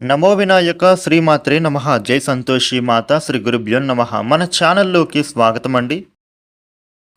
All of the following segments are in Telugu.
నమో వినాయక శ్రీమాత్రే నమః. జై సంతోషి మాత శ్రీ గురుభ్యో నమః. మన ఛానల్లోకి స్వాగతం అండి.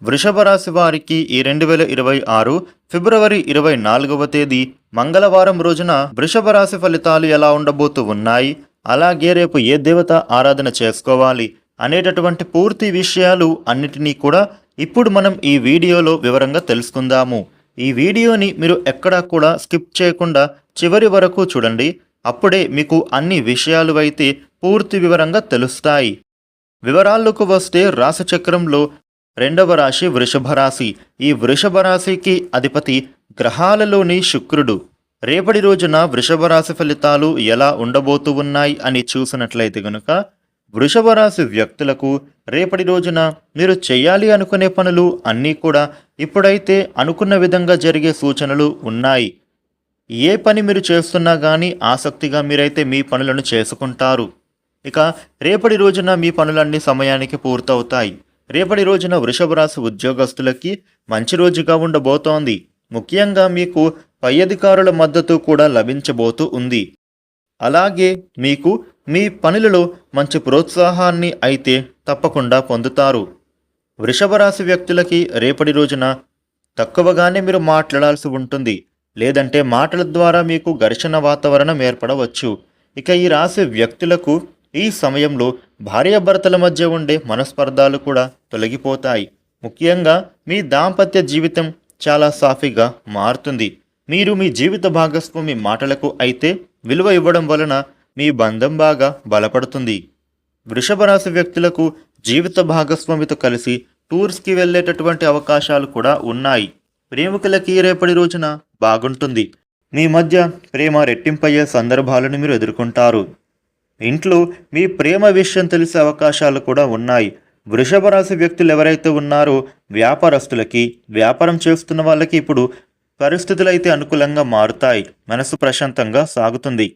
వృషభ రాశి వారికి ఈ 2026 ఫిబ్రవరి 24వ తేదీ మంగళవారం రోజున వృషభ రాశి ఫలితాలు ఎలా ఉండబోతూ ఉన్నాయి, అలాగే రేపు ఏ దేవత ఆరాధన చేసుకోవాలి అనేటటువంటి పూర్తి విషయాలు అన్నిటినీ కూడా ఇప్పుడు మనం ఈ వీడియోలో వివరంగా తెలుసుకుందాము. ఈ వీడియోని మీరు ఎక్కడా కూడా స్కిప్ చేయకుండా చివరి వరకు చూడండి. అప్పుడే మీకు అన్ని విషయాలు అయితే పూర్తి వివరంగా తెలుస్తాయి. వివరాల్లోకి వస్తే రాశిచక్రంలో రెండవ రాశి వృషభ రాశి. ఈ వృషభ రాశికి అధిపతి గ్రహాలలోని శుక్రుడు. రేపటి రోజున వృషభ రాశి ఫలితాలు ఎలా ఉండబోతూ ఉన్నాయి అని చూసినట్లయితే గనుక వృషభ రాశి వ్యక్తులకు రేపటి రోజున మీరు చేయాలి అనుకునే పనులు అన్నీ కూడా ఇప్పుడైతే అనుకున్న విధంగా జరిగే సూచనలు ఉన్నాయి. ఏ పని మీరు చేస్తున్నా కానీ ఆసక్తిగా మీరైతే మీ పనులను చేసుకుంటారు. ఇక రేపటి రోజున మీ పనులన్నీ సమయానికి పూర్తవుతాయి. రేపటి రోజున వృషభ రాశి ఉద్యోగస్తులకి మంచి రోజుగా ఉండబోతోంది. ముఖ్యంగా మీకు పై అధికారుల మద్దతు కూడా లభించబోతూ ఉంది. అలాగే మీకు మీ పనులలో మంచి ప్రోత్సాహాన్ని అయితే తప్పకుండా పొందుతారు. వృషభ రాశి వ్యక్తులకి రేపటి రోజున తక్కువగానే మీరు మాట్లాడాల్సి ఉంటుంది, లేదంటే మాటల ద్వారా మీకు ఘర్షణ వాతావరణం ఏర్పడవచ్చు. ఇక ఈ రాశి వ్యక్తులకు ఈ సమయంలో భార్యాభర్తల మధ్య ఉండే మనస్పర్ధాలు కూడా తొలగిపోతాయి. ముఖ్యంగా మీ దాంపత్య జీవితం చాలా సాఫీగా మారుతుంది. మీరు మీ జీవిత భాగస్వామి మాటలకు అయితే విలువ ఇవ్వడం వలన మీ బంధం బాగా బలపడుతుంది. వృషభ రాశి వ్యక్తులకు జీవిత భాగస్వామితో కలిసి టూర్స్కి వెళ్ళేటటువంటి అవకాశాలు కూడా ఉన్నాయి. ప్రేమికులకి రేపటి రోజున బాగుంటుంది. మీ మధ్య ప్రేమ రెట్టింపయ్యే సందర్భాలను మీరు ఎదుర్కొంటారు. ఇంట్లో మీ ప్రేమ విషయం తెలిసే అవకాశాలు కూడా ఉన్నాయి. వృషభ రాశి వ్యక్తులు ఎవరైతే ఉన్నారో వ్యాపారస్తులకి, వ్యాపారం చేస్తున్న వాళ్ళకి ఇప్పుడు పరిస్థితులు అయితే అనుకూలంగా మారుతాయి. మనసు ప్రశాంతంగా సాగుతుంది.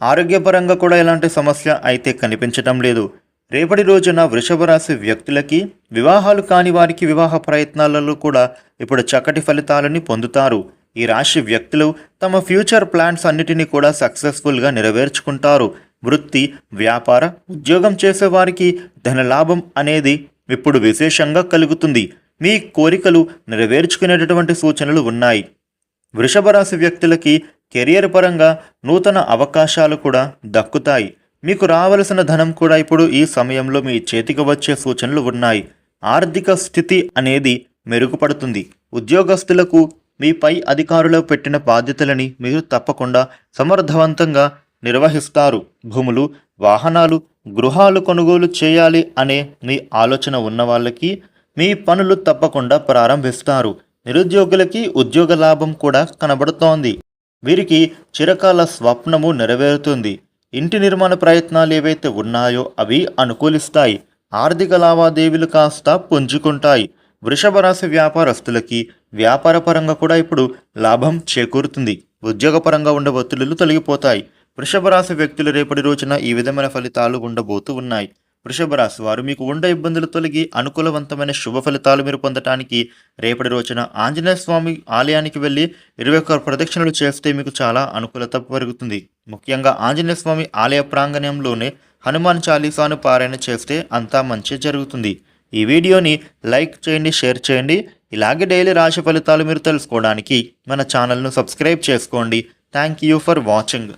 ఆరోగ్యపరంగా కూడా ఎలాంటి సమస్య అయితే కనిపించడం లేదు. రేపటి రోజున వృషభ రాశి వ్యక్తులకి వివాహాలు కాని వారికి వివాహ ప్రయత్నాలలో కూడా ఇప్పుడు చక్కటి ఫలితాలని పొందుతారు. ఈ రాశి వ్యక్తులు తమ ఫ్యూచర్ ప్లాన్స్ అన్నిటినీ కూడా సక్సెస్ఫుల్గా నెరవేర్చుకుంటారు. వృత్తి, వ్యాపార, ఉద్యోగం చేసే వారికి ధనలాభం అనేది ఇప్పుడు విశేషంగా కలుగుతుంది. మీ కోరికలు నెరవేర్చుకునేటటువంటి సూచనలు ఉన్నాయి. వృషభ రాశి వ్యక్తులకి కెరియర్ పరంగా నూతన అవకాశాలు కూడా దక్కుతాయి. మీకు రావలసిన ధనం కూడా ఇప్పుడు ఈ సమయంలో మీ చేతికి వచ్చే సూచనలు ఉన్నాయి. ఆర్థిక స్థితి అనేది మెరుగుపడుతుంది. ఉద్యోగస్తులకు మీ పై అధికారులు పెట్టిన బాధ్యతలని మీరు తప్పకుండా సమర్థవంతంగా నిర్వహిస్తారు. భూములు, వాహనాలు, గృహాలు కొనుగోలు చేయాలి అనే మీ ఆలోచన ఉన్న వాళ్ళకి మీ పనులు తప్పకుండా ప్రారంభిస్తారు. నిరుద్యోగులకి ఉద్యోగ లాభం కూడా కనబడుతోంది. వీరికి చిరకాల స్వప్నము నెరవేరుతుంది. ఇంటి నిర్మాణ ప్రయత్నాలు ఏవైతే ఉన్నాయో అవి అనుకూలిస్తాయి. ఆర్థిక లావాదేవీలు కాస్త పుంజుకుంటాయి. వృషభ రాశి వ్యాపారస్తులకి వ్యాపారపరంగా కూడా ఇప్పుడు లాభం చేకూరుతుంది. ఉద్యోగపరంగా ఉండే ఒత్తిళ్లు తొలగిపోతాయి. వృషభ రాశి వ్యక్తులు రేపటి రోజున ఈ విధమైన ఫలితాలు ఉండబోతూ ఉన్నాయి. వృషభ రాశి వారు మీకు ఉండే ఇబ్బందులు తొలగి అనుకూలవంతమైన శుభ ఫలితాలు మీరు పొందటానికి రేపటి రోజున ఆంజనేయ స్వామి ఆలయానికి వెళ్ళి 21 ప్రదక్షిణలు చేస్తే మీకు చాలా అనుకూలత పెరుగుతుంది. ముఖ్యంగా ఆంజనేయ స్వామి ఆలయ ప్రాంగణంలోనే హనుమాన్ చాలీసాను పారాయణ చేస్తే అంతా మంచి జరుగుతుంది. ఈ వీడియోని లైక్ చేయండి, షేర్ చేయండి. ఇలాగే డైలీ రాశి ఫలితాలు మీరు తెలుసుకోవడానికి మన ఛానల్ను సబ్స్క్రైబ్ చేసుకోండి. Thank you for watching.